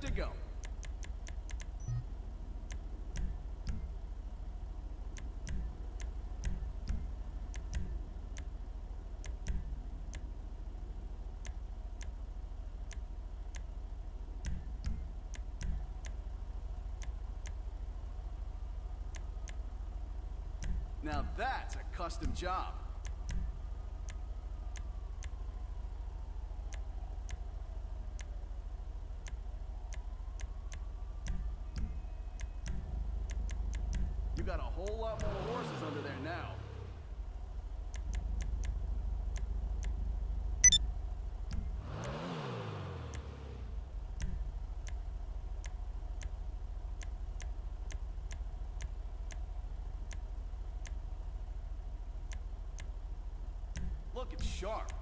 good to go. Now that's a custom job. You got a whole lot more horses under there now. Looking sharp.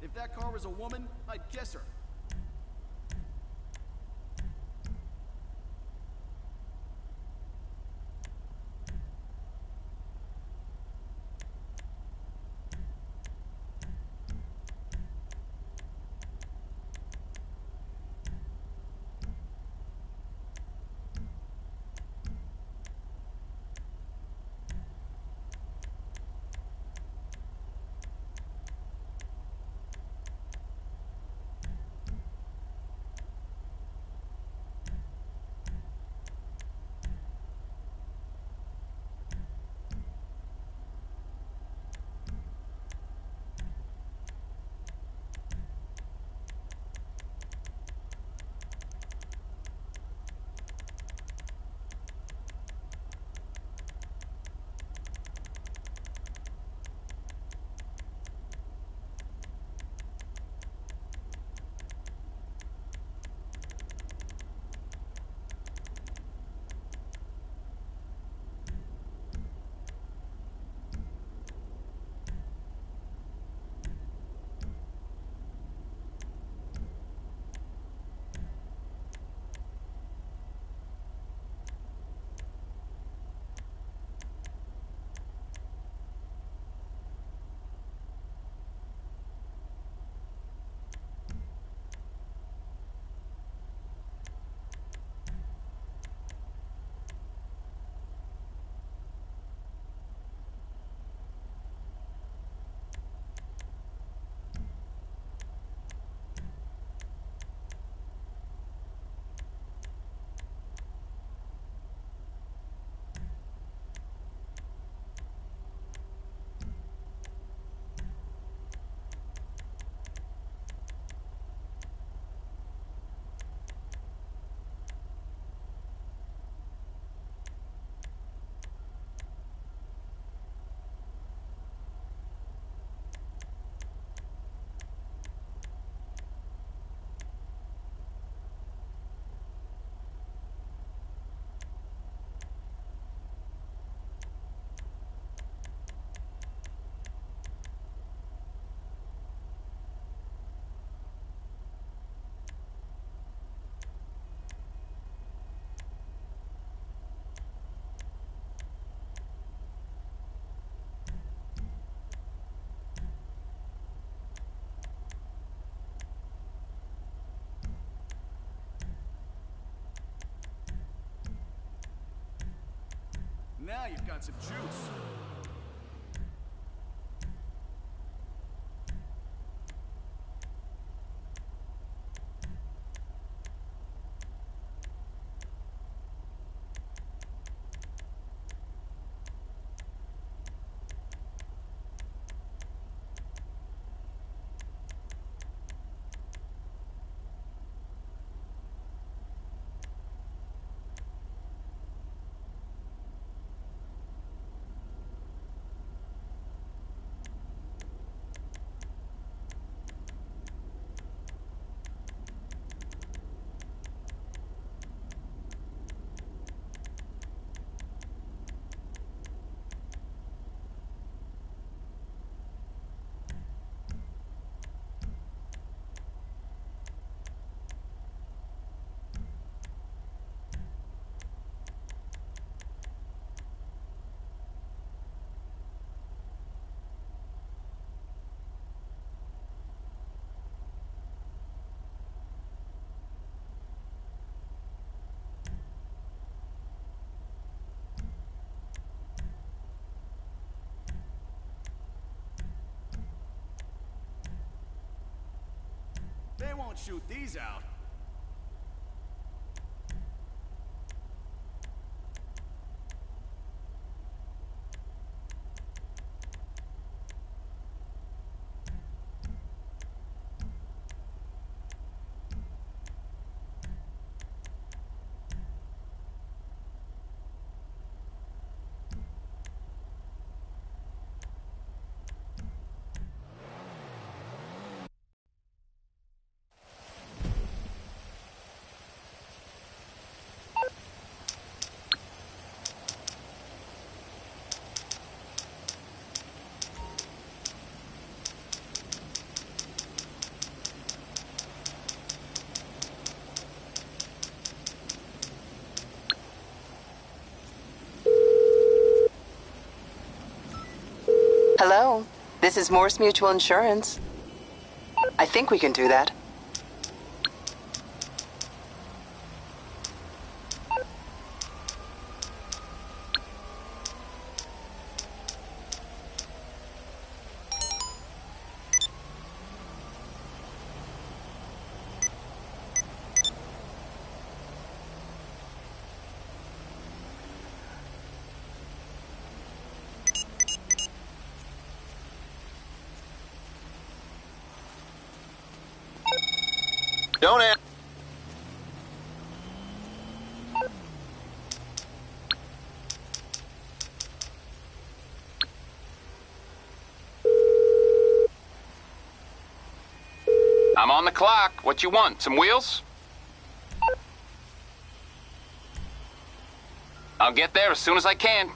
If that car was a woman, I'd kiss her. Now you've got some juice. They won't shoot these out. Hello, this is Morse Mutual Insurance. I think we can do that. Don't ask. I'm on the clock. What you want? Some wheels? I'll get there as soon as I can.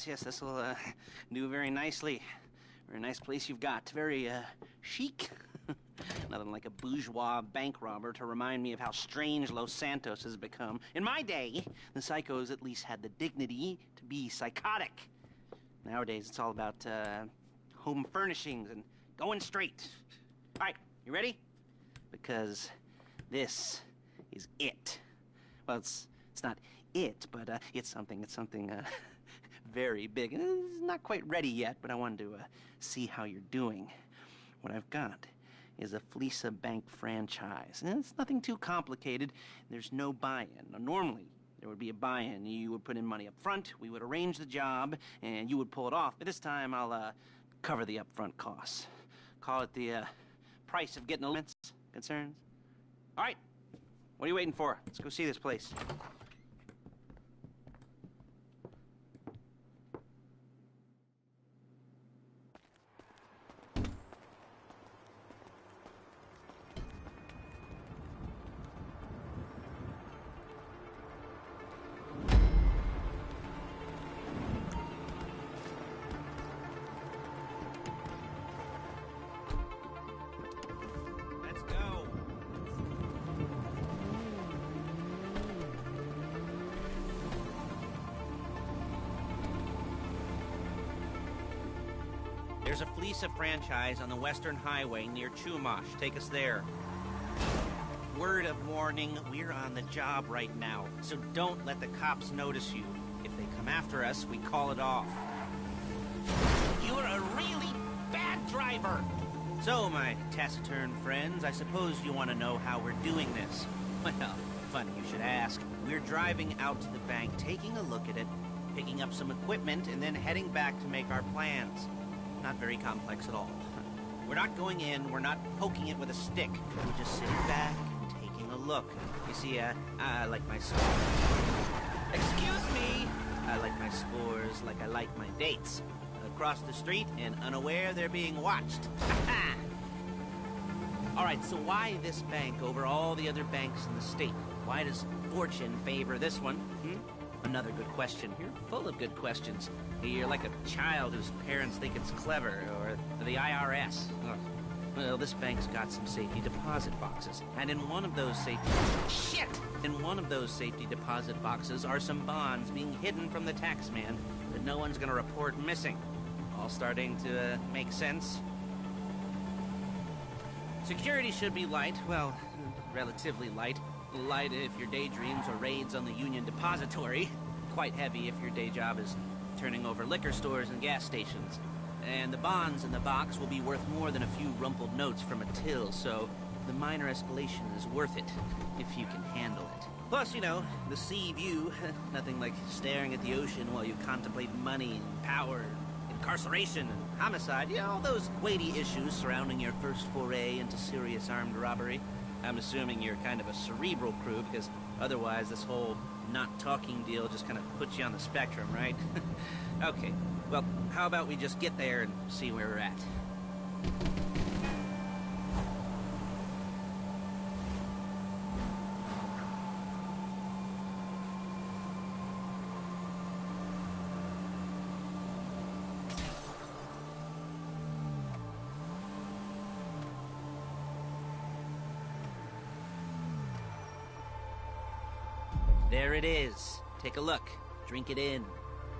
yes, this will do very nicely. Very nice place you've got. Very chic. Nothing like a bourgeois bank robber to remind me of how strange Los Santos has become. In my day, the psychos at least had the dignity to be psychotic. Nowadays, it's all about home furnishings and going straight. All right, you ready? Because this is it. Well, it's not it, but it's something very big. It's not quite ready yet, but I wanted to see how you're doing. What I've got is a Fleesa Bank franchise. And it's nothing too complicated. There's no buy-in. Now, normally, there would be a buy-in. You would put in money up front, we would arrange the job, and you would pull it off. But this time, I'll cover the upfront costs. Call it the price of getting elements, concerns. All right, what are you waiting for? Let's go see this place. There's a Fleesa franchise on the Western Highway near Chumash. Take us there. Word of warning, we're on the job right now, so don't let the cops notice you. If they come after us, we call it off. You're a really bad driver! So, my taciturn friends, I suppose you want to know how we're doing this. Well, funny you should ask. We're driving out to the bank, taking a look at it, picking up some equipment, and then heading back to make our plans. Not very complex at all. We're not going in, we're not poking it with a stick. We're just sitting back and taking a look. You see, I like my scores. Excuse me! I like my scores like I like my dates. Across the street and unaware they're being watched. All right, so why this bank over all the other banks in the state? Why does fortune favor this one? Another good question. You're full of good questions. You're like a child whose parents think it's clever, or the IRS. Ugh. Well, this bank's got some safety deposit boxes, and in one of those In one of those safety deposit boxes are some bonds being hidden from the taxman that no one's gonna report missing. All starting to make sense? Security should be light, well, relatively light. Light if your daydreams or raids on the Union Depository. Quite heavy if your day job is turning over liquor stores and gas stations. And the bonds in the box will be worth more than a few rumpled notes from a till, so the minor escalation is worth it, if you can handle it. Plus, you know, the sea view, nothing like staring at the ocean while you contemplate money and power, incarceration and homicide, you know, all those weighty issues surrounding your first foray into serious armed robbery. I'm assuming you're kind of a cerebral crew, because otherwise this whole not talking deal just kind of puts you on the spectrum, right? Okay, well, how about we just get there and see where we're at? There it is. Take a look. Drink it in.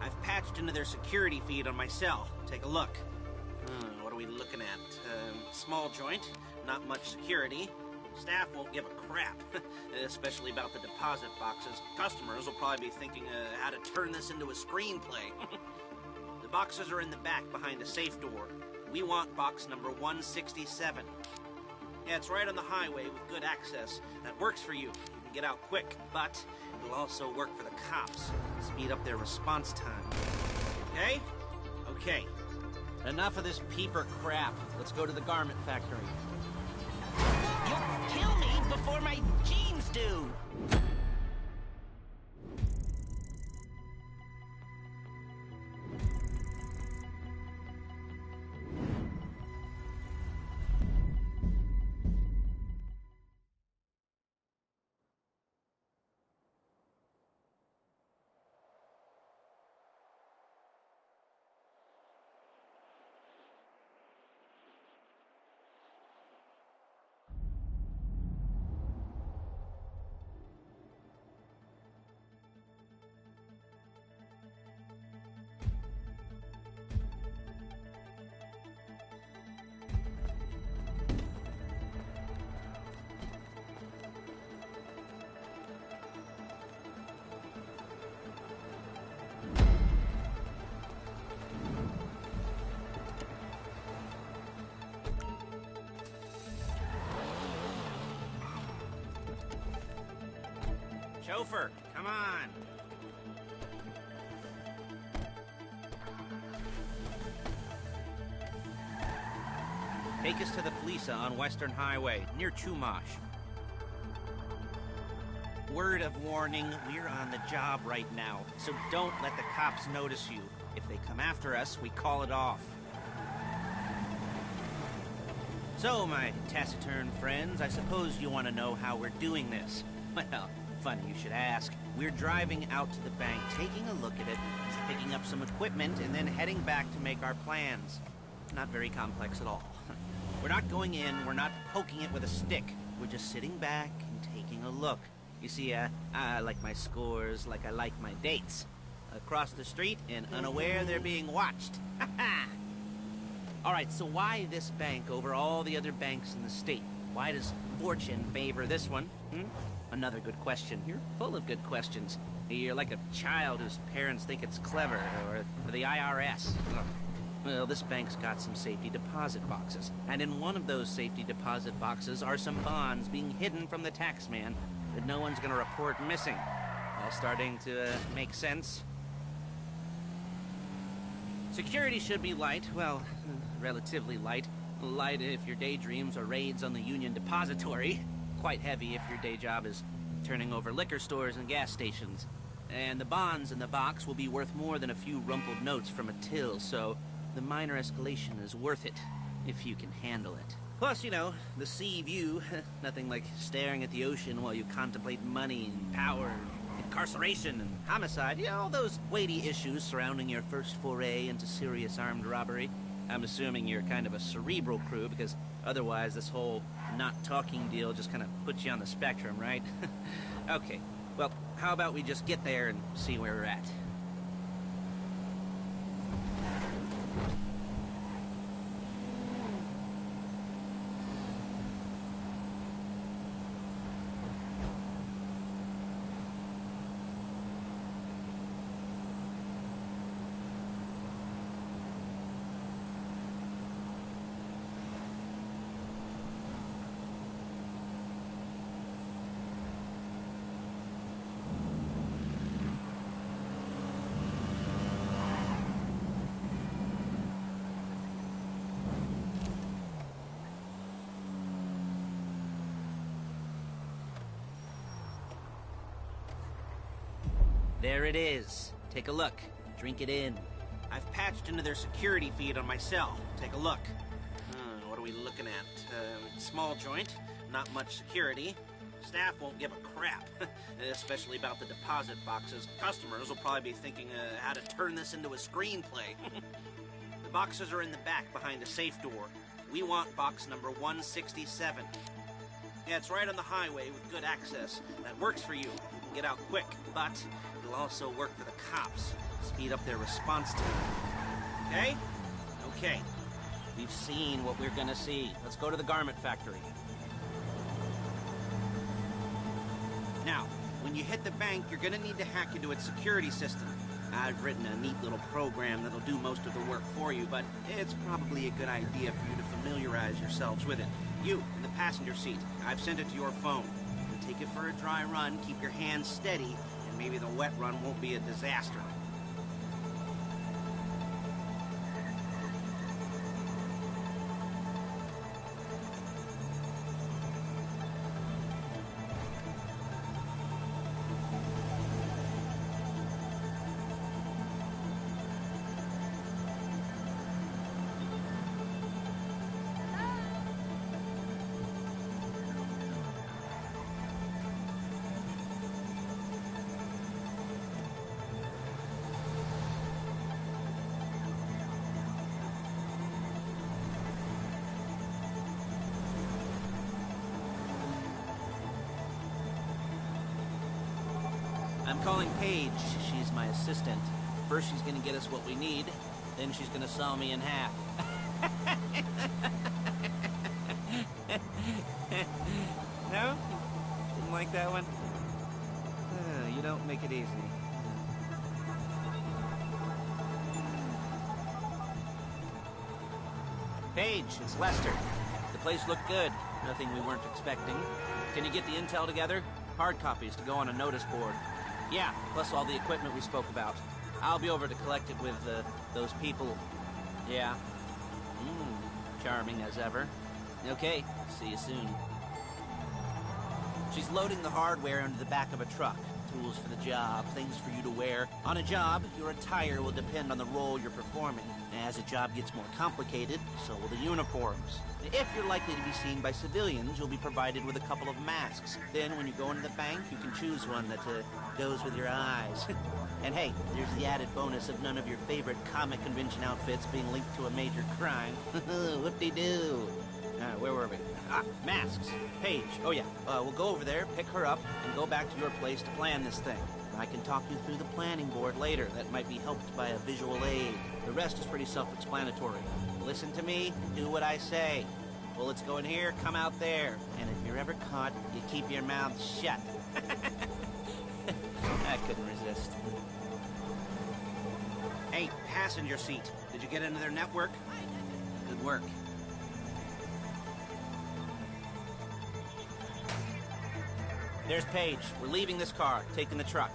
I've patched into their security feed on my cell. Take a look. What are we looking at? Small joint, not much security. Staff won't give a crap, especially about the deposit boxes. Customers will probably be thinking how to turn this into a screenplay. The boxes are in the back behind a safe door. We want box number 167. Yeah, it's right on the highway with good access. That works for you. You can get out quick, but it'll also work for the cops. Speed up their response time. Okay? Okay. Enough of this peeper crap. Let's go to the garment factory. You'll kill me before my jeans do! Chauffeur, come on. Take us to the Felisa on Western Highway, near Chumash. Word of warning, we're on the job right now, so don't let the cops notice you. If they come after us, we call it off. So, my taciturn friends, I suppose you want to know how we're doing this. Well, funny you should ask. We're driving out to the bank, taking a look at it, picking up some equipment, and then heading back to make our plans. Not very complex at all. We're not going in, we're not poking it with a stick. We're just sitting back and taking a look. You see, I like my scores like I like my dates. Across the street and unaware they're being watched. All right, so why this bank over all the other banks in the state? Why does fortune favor this one? Another good question. You're full of good questions. You're like a child whose parents think it's clever, or the IRS. Ugh. Well, this bank's got some safety deposit boxes, and in one of those safety deposit boxes are some bonds being hidden from the tax man that no one's gonna report missing. All starting to make sense? Security should be light, well, relatively light. Light if your daydreams are raids on the Union Depository. Quite heavy if your day job is turning over liquor stores and gas stations. And the bonds in the box will be worth more than a few rumpled notes from a till, so the minor escalation is worth it, if you can handle it. Plus, you know, the sea view, nothing like staring at the ocean while you contemplate money and power, and incarceration and homicide, you know, all those weighty issues surrounding your first foray into serious armed robbery. I'm assuming you're kind of a cerebral crew, because otherwise this whole not talking deal just kind of puts you on the spectrum, right? Okay, well, how about we just get there and see where we're at? There it is. Take a look. Drink it in. I've patched into their security feed on my cell. Take a look. What are we looking at? Small joint, not much security. Staff won't give a crap, especially about the deposit boxes. Customers will probably be thinking how to turn this into a screenplay. The boxes are in the back behind the safe door. We want box number 167. Yeah, it's right on the highway with good access. That works for you. You can get out quick, but it'll also work for the cops. Speed up their response time. Okay? Okay. We've seen what we're gonna see. Let's go to the garment factory. Now, when you hit the bank, you're gonna need to hack into its security system. I've written a neat little program that'll do most of the work for you, but it's probably a good idea for you to familiarize yourselves with it. You, in the passenger seat, I've sent it to your phone. Take it for a dry run, keep your hands steady, and maybe the wet run won't be a disaster. I'm calling Paige. She's my assistant. First she's gonna get us what we need, then she's gonna saw me in half. No? Didn't like that one? You don't make it easy. Paige, it's Lester. The place looked good. Nothing we weren't expecting. Can you get the intel together? Hard copies to go on a notice board. Yeah, plus all the equipment we spoke about. I'll be over to collect it with, those people. Yeah. Charming as ever. Okay, see you soon. She's loading the hardware into the back of a truck. Tools for the job, things for you to wear. On a job, your attire will depend on the role you're performing. As a job gets more complicated, so will the uniforms. If you're likely to be seen by civilians, you'll be provided with a couple of masks. Then, when you go into the bank, you can choose one that goes with your eyes. And hey, there's the added bonus of none of your favorite comic convention outfits being linked to a major crime. Whoop-de-doo. Where were we? Masks. Paige. Oh, yeah. We'll go over there, pick her up, and go back to your place to plan this thing. I can talk you through the planning board later. That might be helped by a visual aid. The rest is pretty self-explanatory. Listen to me, do what I say. Bullets go in here, come out there. And if you're ever caught, you keep your mouth shut. I couldn't resist. Hey, passenger seat. Did you get into their network? Good work. There's Paige. We're leaving this car, taking the truck.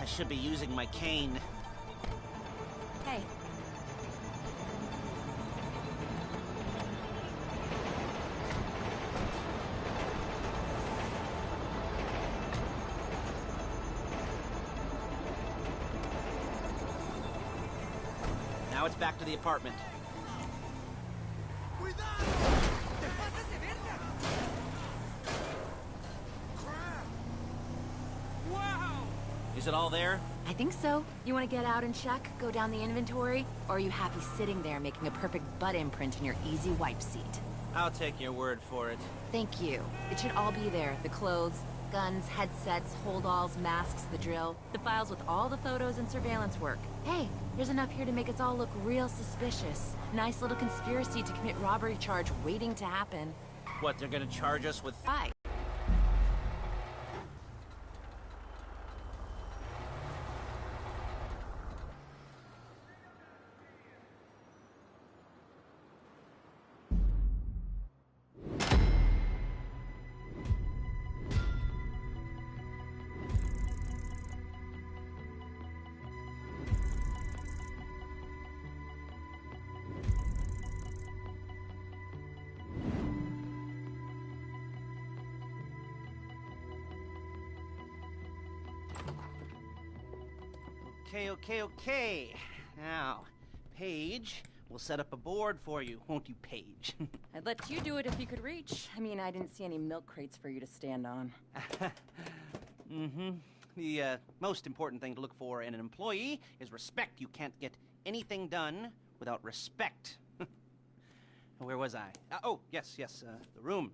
I should be using my cane. Hey. Now it's back to the apartment. Is it all there? I think so. You want to get out and check? Go down the inventory? Or are you happy sitting there making a perfect butt imprint in your easy wipe seat? I'll take your word for it. Thank you. It should all be there. The clothes, guns, headsets, holdalls, masks, the drill. The files with all the photos and surveillance work. Hey, there's enough here to make us all look real suspicious. Nice little conspiracy to commit robbery charge waiting to happen. What, they're gonna charge us with... Bye. Okay. Now, Paige, we'll set up a board for you, won't you, Paige? I'd let you do it if you could reach. I mean, I didn't see any milk crates for you to stand on. The most important thing to look for in an employee is respect. You can't get anything done without respect. Where was I? Yes, the room.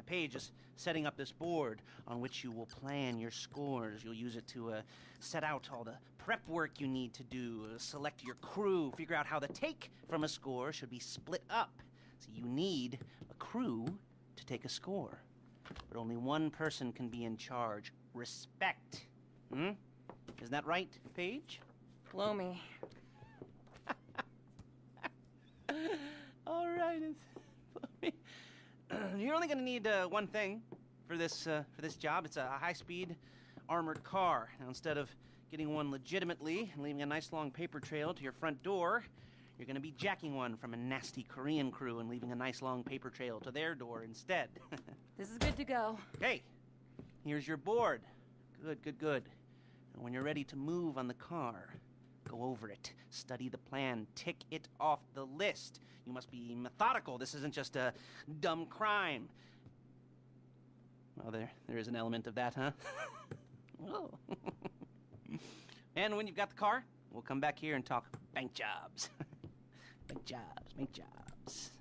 Paige is setting up this board on which you will plan your scores. You'll use it to set out all the prep work you need to do, select your crew, figure out how the take from a score should be split up. So you need a crew to take a score. But only one person can be in charge. Respect. Isn't that right, Paige? Blow me. All right, you're only going to need one thing for this job. It's a high-speed armored car. Now, instead of getting one legitimately and leaving a nice long paper trail to your front door, you're going to be jacking one from a nasty Korean crew and leaving a nice long paper trail to their door instead. This is good to go. Okay, here's your board. Good. And when you're ready to move on the car, go over it, study the plan, tick it off the list. You must be methodical. This isn't just a dumb crime. Well, there is an element of that, huh? Oh. And when you've got the car, we'll come back here and talk bank jobs. Bank jobs.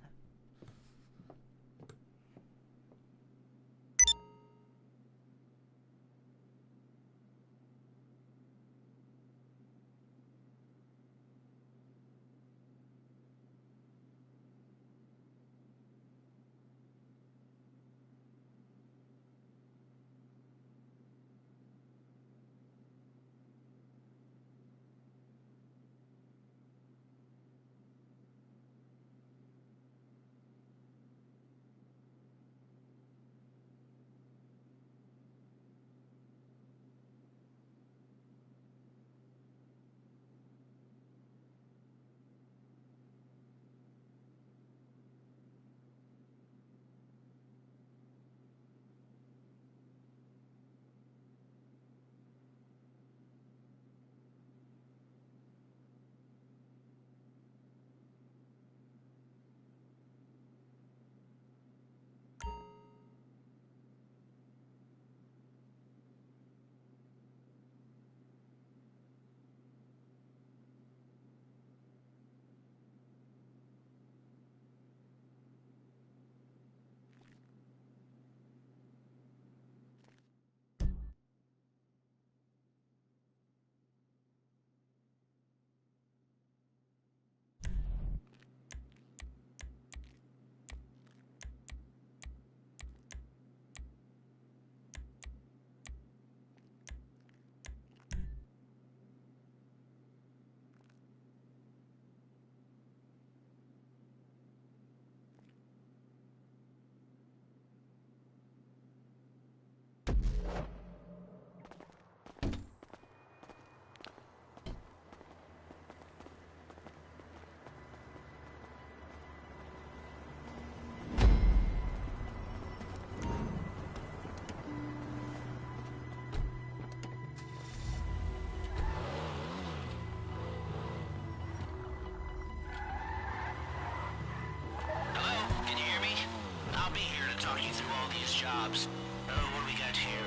Hobbs. What do we got here?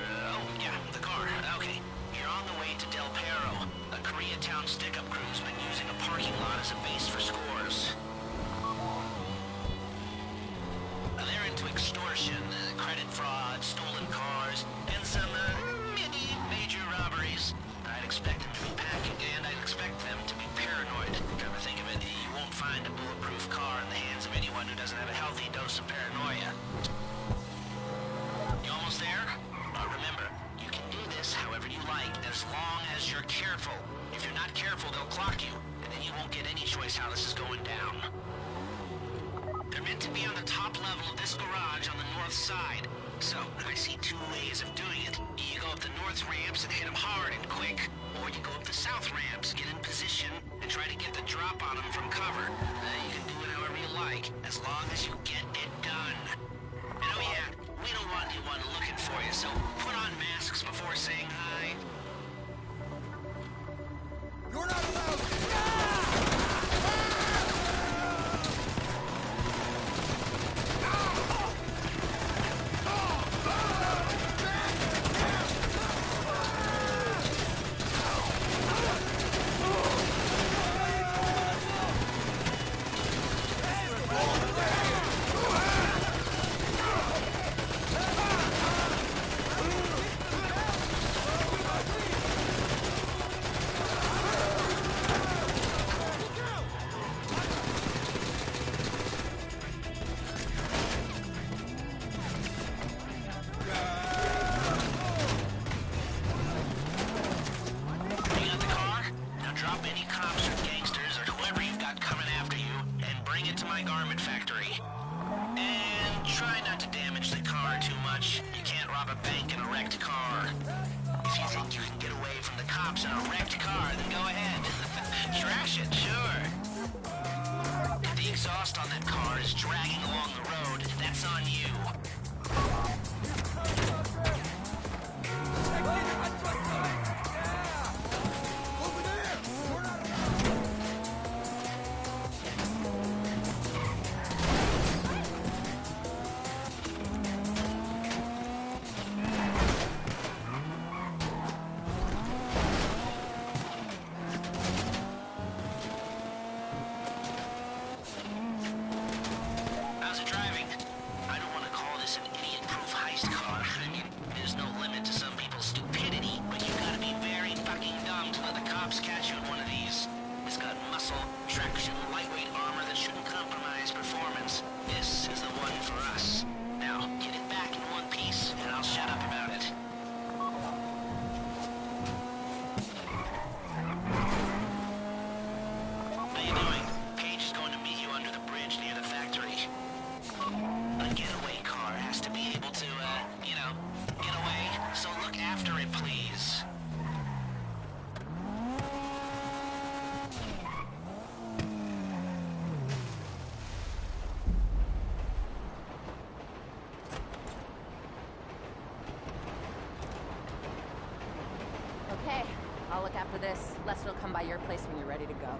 The car. Okay. You're on the way to Del Perro. A Koreatown stick-up crew's been using a parking lot as a base for scores. They're into extortion, credit fraud, stolen cars, and some, major robberies. I'd expect them to be packing, and I'd expect them to be paranoid. Come to think of it, you won't find a bulletproof car in the hands of anyone who doesn't have a healthy dose of paranoia. You almost there? Remember, you can do this however you like, as long as you're careful. If you're not careful, they'll clock you, and then you won't get any choice how this is going down. They're meant to be on the top level of this garage on the north side. So, I see two ways of doing it. You go up the north ramps and hit them hard and quick, or you go up the south ramps, get in position, and try to get the drop on them from cover. You can do it however you like, as long as you get it done. And oh yeah, we don't want anyone looking for you, so put on masks before saying hi. You're not allowed. Okay, I'll look after this. Lester will come by your place when you're ready to go.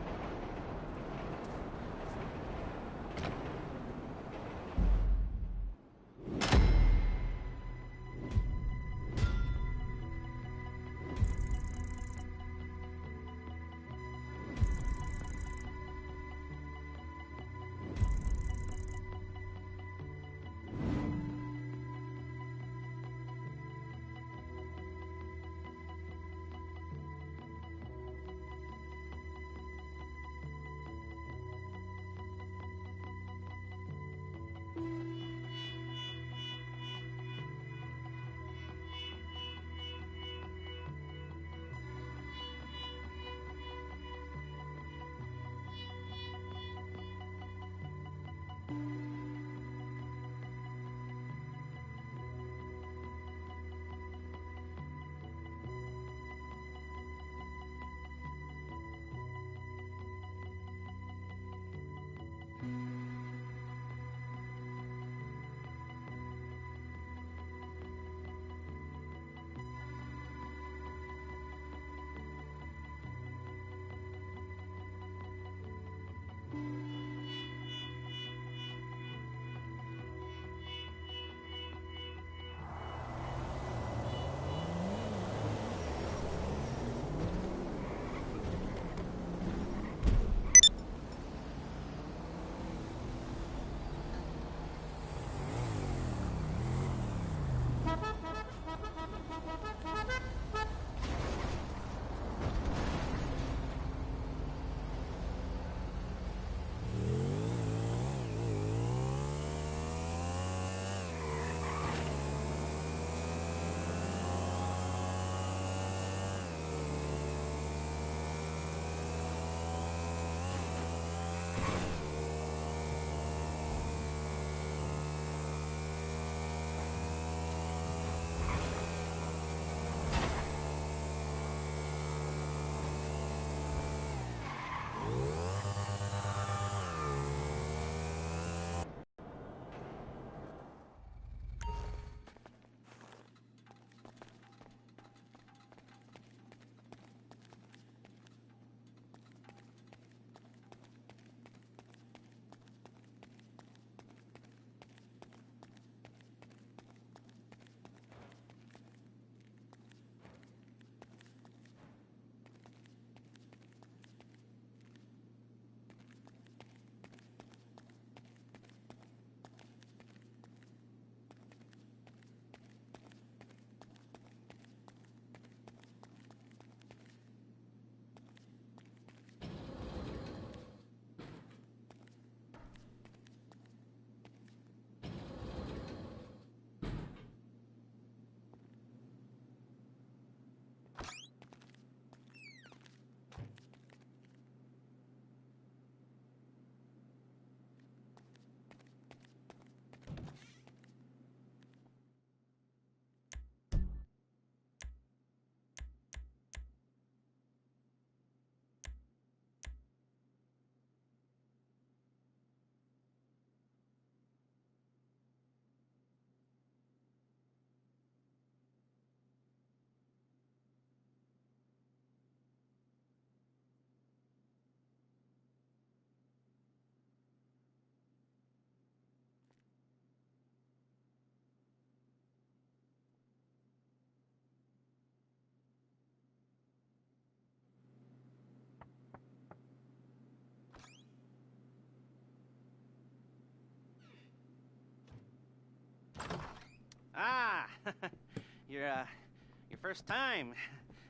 your first time.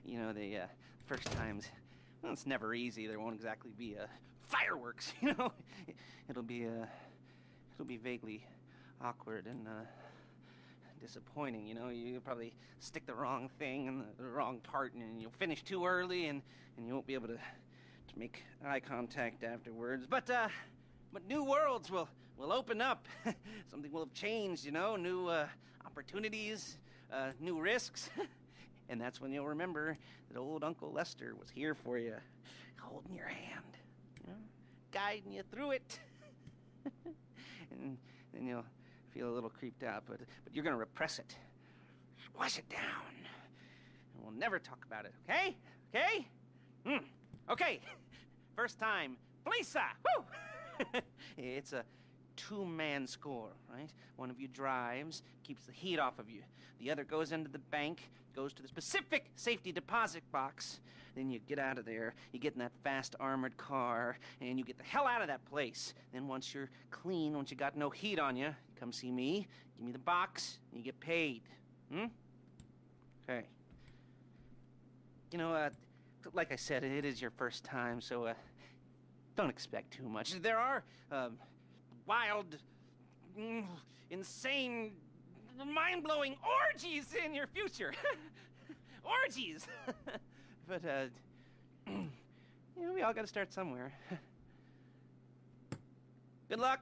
You know, the first times, well, it's never easy. There won't exactly be fireworks, you know. It'll be vaguely awkward and disappointing, you know. You'll probably stick the wrong thing in the wrong part, and you'll finish too early, and you won't be able to make eye contact afterwards. But new worlds will open up. Something will have changed, you know. New opportunities, new risks. And that's when you'll remember that old Uncle Lester was here for you, holding your hand, you know, guiding you through it. And then you'll feel a little creeped out, but you're gonna repress it, squash it down, and we'll never talk about it. Okay? Okay? Okay. First time, Lisa. Woo! It's a two-man score, right? One of you drives, keeps the heat off of you. The other goes into the bank, goes to the specific safety deposit box. Then you get out of there, you get in that fast armored car, and you get the hell out of that place. Then once you're clean, once you got no heat on you, you come see me, give me the box, and you get paid. Okay. You know, like I said, it is your first time, so don't expect too much. There are wild, insane, mind-blowing orgies in your future. Orgies! But, you know, we all gotta start somewhere. Good luck!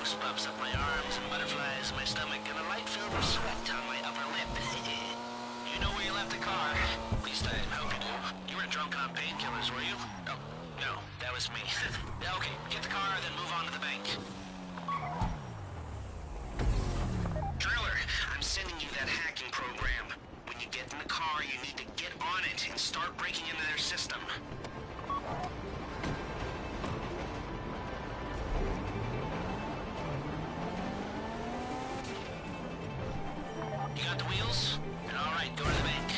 goosebumps up my arms and butterflies in my stomach and a light film of sweat on my upper lip. You know where you left the car? At least I hope you do. You weren't drunk on painkillers, were you? Oh, no, that was me. Okay, get the car, then move on to the bank. sending you that hacking program. When you get in the car, you need to get on it and start breaking into their system. You got the wheels? Then all right, go to the bank.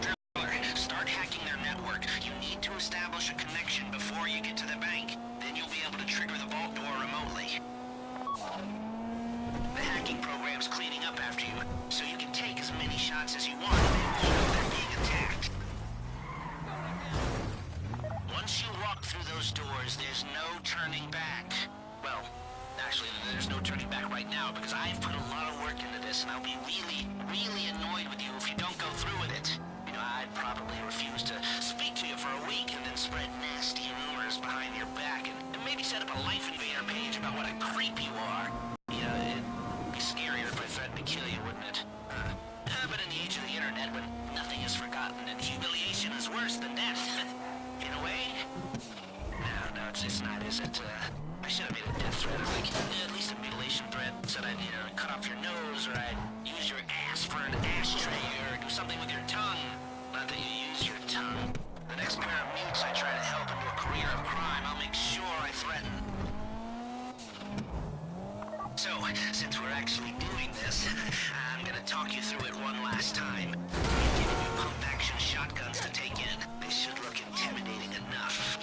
Driller, start hacking their network. You need to establish a connection before you get to the bank. Then you'll be able to trigger the vault door remotely. The hacking program's cleaning up after you, so you can take as many shots as you want when they're being attacked. Once you walk through those doors, there's no turning back. Well, actually, there's no turning back right now because I've put a lot of work into this, and I'll be really, really annoyed with you if you don't go through with it. You know, I'd probably refuse to speak to you for a week and then spread nasty rumors behind your back and maybe set up a Life Invader page about what a creep you are. You know, it'd be scarier if I threatened to kill you, wouldn't it? But in the age of the internet, when nothing is forgotten and humiliation is worse than death, in a way? No, it's not, is it? I should have made a death threat, or like, at least a mutilation threat. Said I'd, cut off your nose, or I'd use your ass for an ashtray, or do something with your tongue. Not that you use your tongue. The next pair of mutes I try to help into a career of crime, I'll make sure I threaten. So, since we're actually doing this, I'm gonna talk you through it one last time. I'm giving you pump-action shotguns to take in. They should look intimidating enough.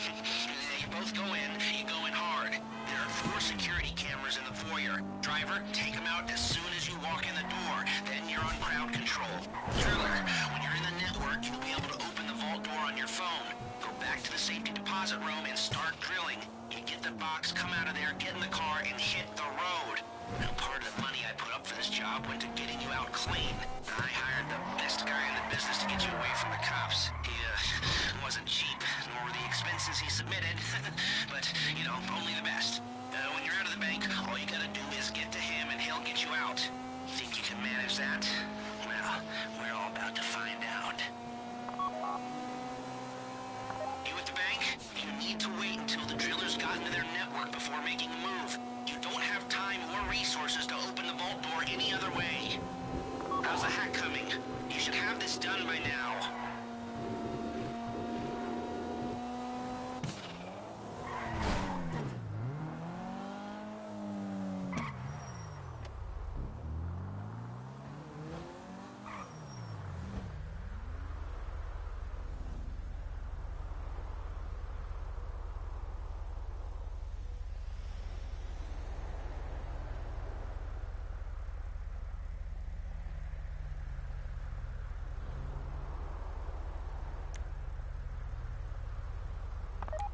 You both go in, you go in hard. There are 4 security cameras in the foyer. Driver, take them out as soon as you walk in the door. Then you're on crowd control. Driller, when you're in the network, you'll be able to open the vault door on your phone. Go back to the safety deposit room and start drilling. You get the box, come out of there, get in the car, and hit the road. Now, part of the money I put up for this job went to getting you out clean. I hired the best guy in the business to get you away from the cops. He, wasn't cheap, nor were the expenses he submitted. But, only the best. When you're out of the bank, all you gotta do is get to him and he'll get you out. You think you can manage that? Well, we're all about to find out. You at the bank? You need to wait until the drillers got into their network before making a move. You don't have time or resources to open the vault door any other way. How's the hack coming? You should have this done by now.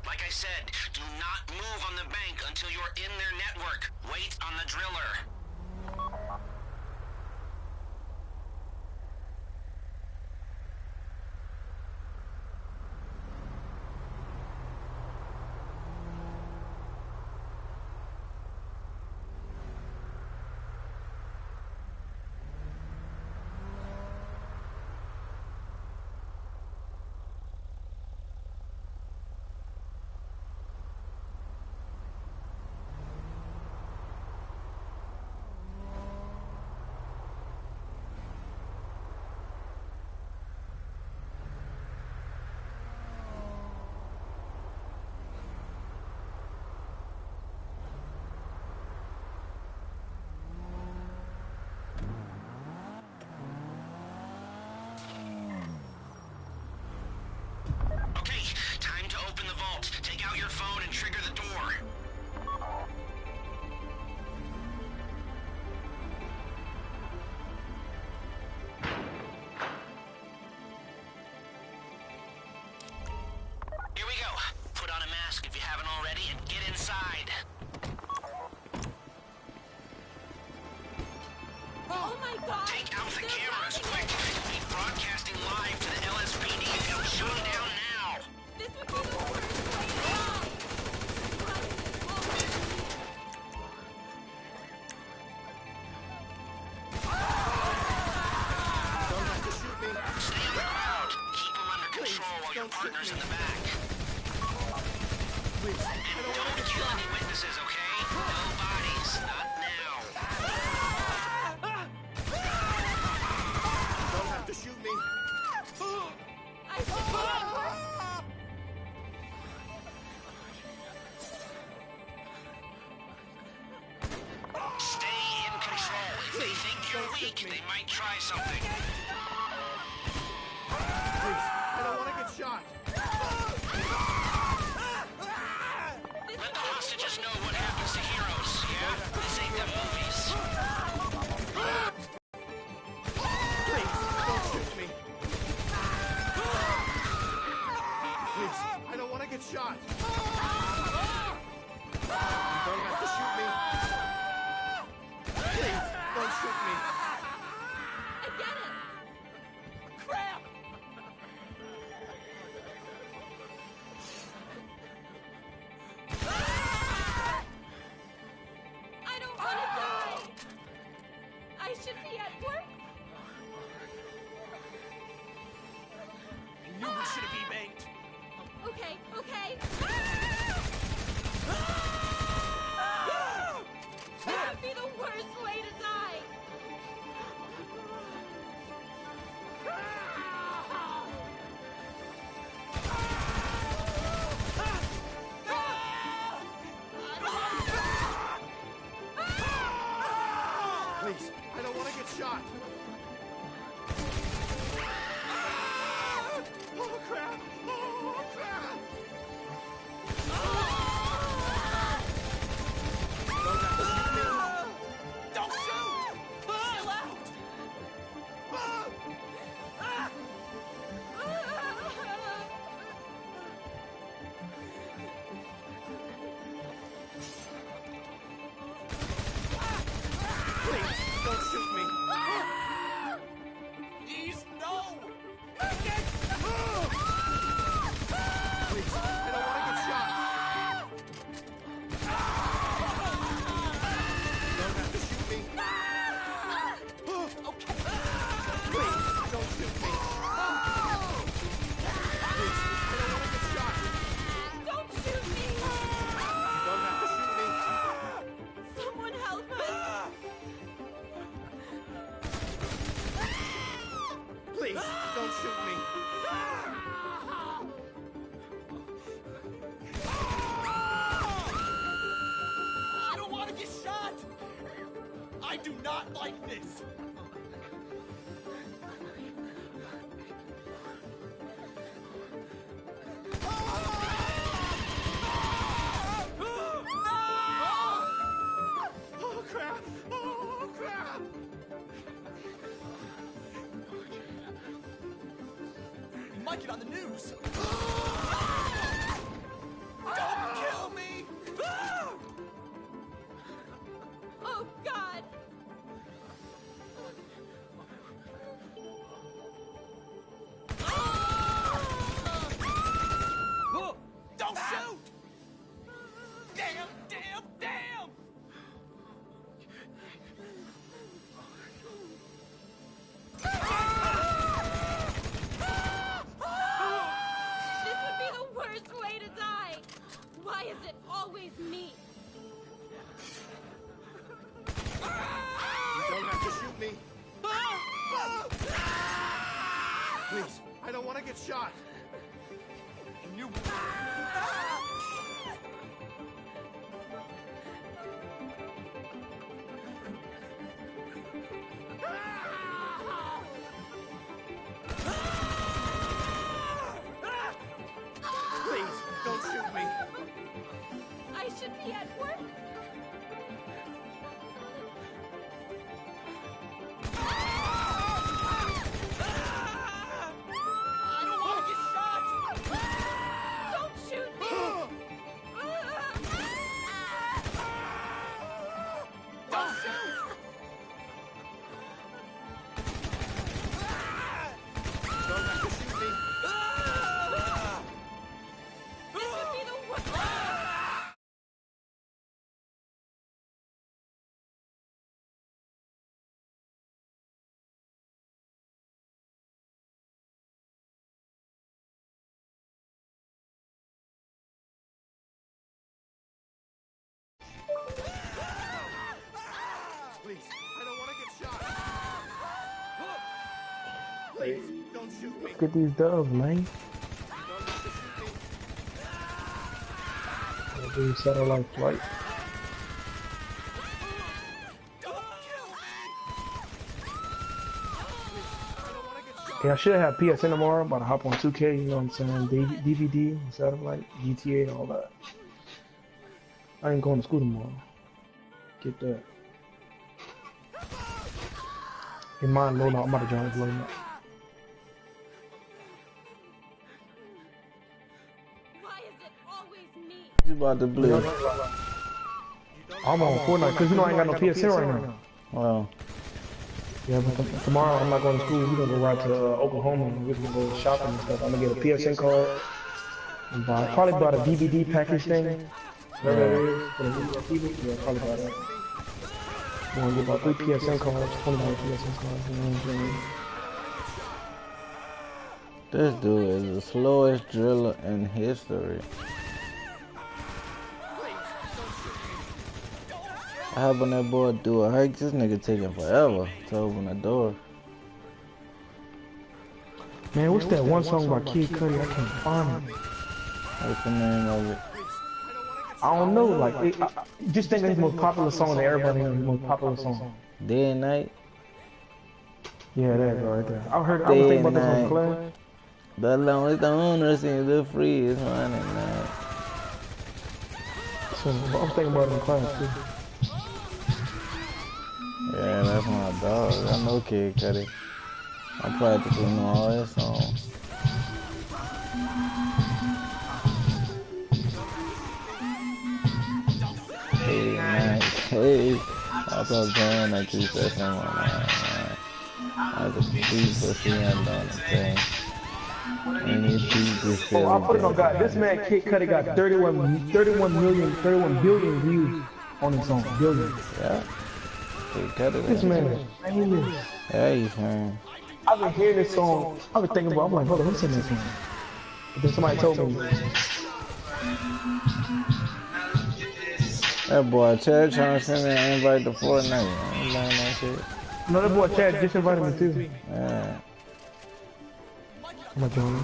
Like I said, do not move on the bank until you're in their network. Wait on the driller. Take out your phone and trigger the door. Here we go. Put on a mask if you haven't already and get inside. Oh my god! Take out the cameras, quick! We'll be broadcasting live to the LSPD if you don't shut them down now! This would be the worst way to go! Stay on the crowd. Keep them under control while your partner's in the back. And don't kill any witnesses, okay? No bodies, not now. weak. They might try something. Please, I don't want to get shot. Let the hostages know what happens to heroes, yeah? This ain't them movies. Please, don't shoot me. Please, I don't want to get shot. You don't have to shoot me. Please, don't shoot me. I get it! Crap! I don't want to die! I should be at work! I knew we should have debanked. Okay, okay. That would be the worst way to die! Please, I don't want to get shot. Oh, crap. Oh, crap. Don't have to shoot me. Don't shoot! Chill out. Please, don't shoot me. Please, no. Please, I don't want to get shot. Don't have to shoot me. Okay. Please, don't shoot me. Please, I don't want to get shot. Don't shoot me! Don't have to shoot me. Someone help us! Please, don't shoot me. I don't want to get shot. I do not like this. Oh, crap. Oh, crap. You might get on the news. Don't kill me. Oh, God! Don't shoot. Damn, damn, damn. This would be the worst way to die! Why is it always me? You don't have to shoot me. Please, I don't want to get shot. And you... Please, don't shoot me. I should be at work. I don't want to get shot. Don't shoot me! Don't shoot. Don't have to shoot me. This would be the worst. Please, I don't want to get shot. Please, don't shoot me. Let's get these dubs, man. Don't have to shoot me. We'll do satellite flight. Don't kill me. Yeah, I should have PSN tomorrow, but I hop on 2K, you know what I'm saying? DVD, Satellite, GTA, all that. I ain't going to school tomorrow. Get that. In mind, load out. I'm about to join this loading up. Why is it always me? You about to blue. I'm on Fortnite, because you know I ain't got no PSN right now. Wow. Yeah, but tomorrow I'm not going to school. We're going to go right to Oklahoma. We're going to go shopping and stuff. I'm going to get a PSN card. And probably buy a DVD package thing. Whatever it is. For the TV. Yeah, probably buy that. I'm going to get about 3 PSN cards. 20 PSN cards. You know what I'm saying? This dude is the slowest driller in history. I helping that boy do a hike. This nigga taking forever to open the door. Man, what's that one song by Kid Cudi? I can't find it. What's the name of it? I don't know. Like, just think of his most popular song that everybody knows. His most popular song. Day and night. Yeah, that right there. I was thinking about this one in class. The long as the owner seems to free is running now. So, I was thinking about it in class too. Yeah, that's my dog. I know Kid Cudi. I practically know all his songs. Hey, man. Hey. I thought playing that you said something on that, man. I was a beat for seeing on the thing. And he beat this shit. Oh, I put it on God. This man, Kid Cudi, got 31 billion views on his song. Billion. Yeah. This man is famous. Yeah, he's famous. I've been hearing this song. I've been thinking about. I'm like, hold on, who's singing this song? But then somebody told me. That boy Chad trying to send me an invite to Fortnite. I ain't buying that shit. No, that boy Chad just invited me too. Yeah. I'm gonna join him. I'm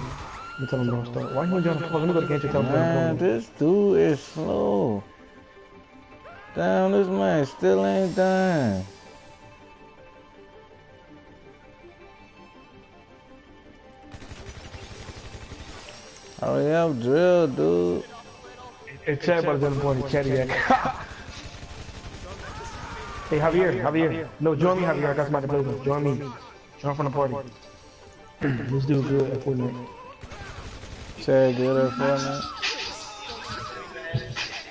gonna tell him don't start. Why you gonna join him? Let me go to Gantry tell him Man, don't this dude is slow. Damn, this man still ain't done. Hurry up, drill, dude. Hey, Chad about to join the party. Cadillac. Hey, Javier. No, join me, Javier. I got somebody to play with. Join me. Join from the party. This dude good at Fortnite. Chad good at Fortnite?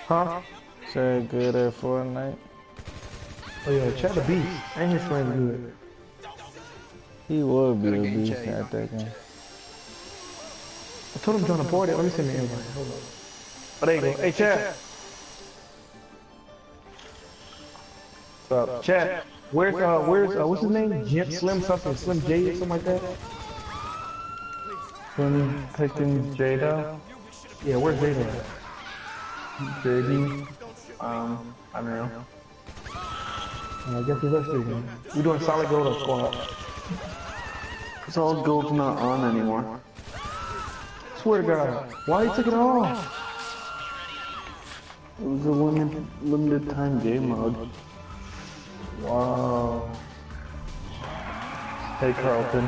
Huh? Chad good at Fortnite? Oh yeah, Chad the beast. Ain't his friend good? He would be a beast at that game. I told him join the party. Let me send the invite. Hold on. Oh, there you go. Hey, Chad. What's up? Chad, where's what's his name? Slim something, Slim J or something like that? Slim Pickens Jada? Yeah, where's Jada at? JD? I don't know. I guess he's us man. We doing solid gold or squad? Cause all gold's not on anymore. Swear to God, why you took it off? It was a limited time game mode. Wow. Hey Carlton.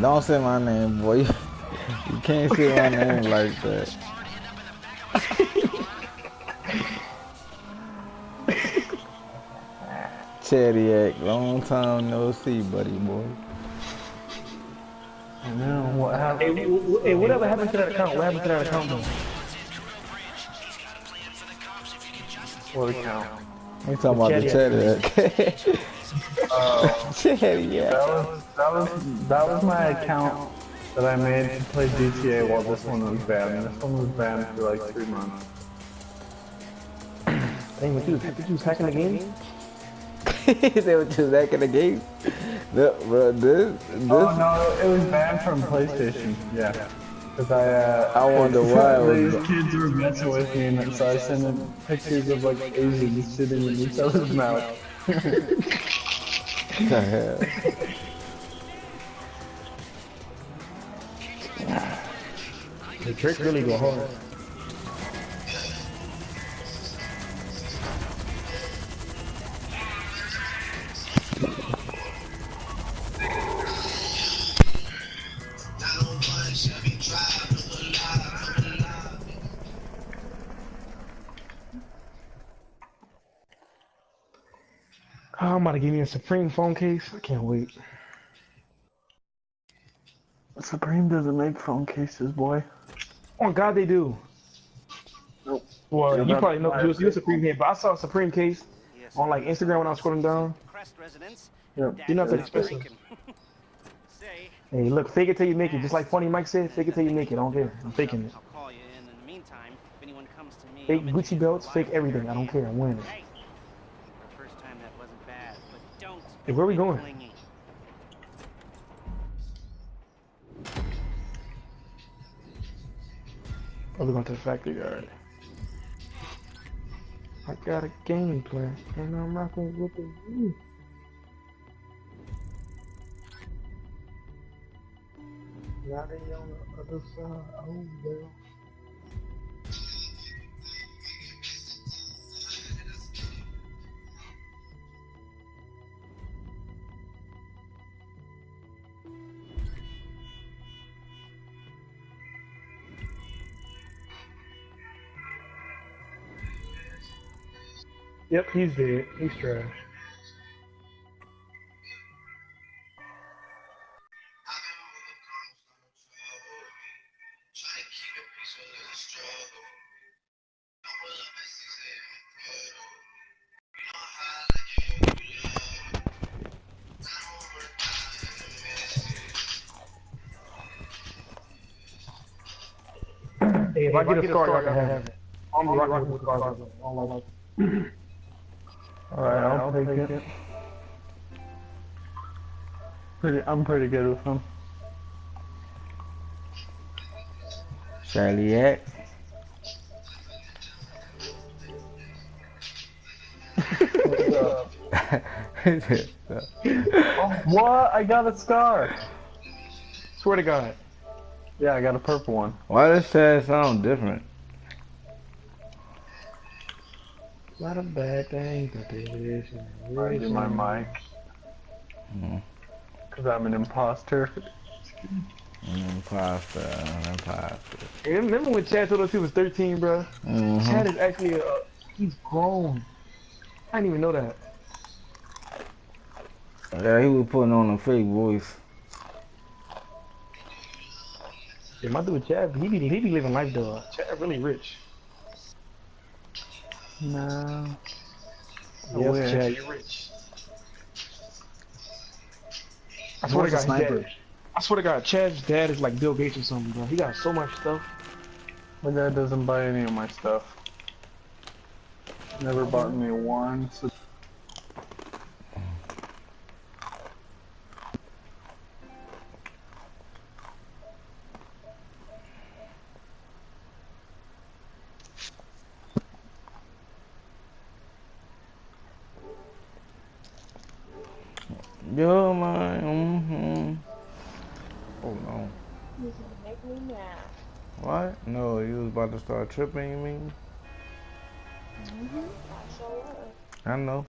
Don't say my name, boy. You can't say my name like that. Chadiac, long time no see, buddy boy. I know, what happened? Hey, whatever happened to that account? What happened to that account though? What account? We talking about the Chadiac. Chadiac. That was my account that I made to play GTA while this one was banned. This one was banned for like 3 months. Dang, what you was hacking the game? They were just hacking the game? No, bro, this... Oh no, it was banned from PlayStation, yeah. Cause I wonder why these kids were messing with me, and so I sent them pictures of like Asians sitting in each other's mouth. What the hell? The trick really go hard. I'm about to give me a Supreme phone case. I can't wait. Supreme doesn't make phone cases, boy. Oh God, they do. Nope. Well, You're you about probably to know buy because you're a Supreme head, but I saw a Supreme case Yes, on like Instagram when I was scrolling down. Crest residence. Yep. You're not that Daddy's expensive. drinking. Say, Hey, look, fake it till you make it. Just like Funny Mike said, fake it till you make it. I don't care. I'm faking it. I'll call you in the meantime. If anyone comes to me, I'll Fake mention Gucci you belts, for a fake live everything. I don't care. I'm winning. Hey, for the first time that wasn't bad, but don't. Hey, where we get going? clingy. Oh, we're going to the factory yard. I got a game plan, and I'm rocking with the roof. Now they on the other side. Oh, well. Yep, he's dead. He's trash. Hey, if I get a star, y'all can have it. I'm rocking with the stars. I don't like it. Alright, I'll take it. I'm pretty good with them. Charlie X. What? I got a star! Swear to God. Yeah, I got a purple one. Why does that sound different? A lot of bad things, but this I do my mic. Because I'm an imposter. Imposter. Hey, remember when Chad told us he was 13, bro? Chad is actually he's grown. I didn't even know that. Yeah, he was putting on a fake voice. Yeah, my dude Chad, he be living life though. Chad really rich. No. Yes, Chad, you're rich. I swear to God, I swear to God, Chad's dad is like Bill Gates or something, bro. He got so much stuff. My dad doesn't buy any of my stuff. Never bought me one. So Yo, man. Oh no. You can make me mad. What? No, you was about to start tripping, you mean? I sure was. I know.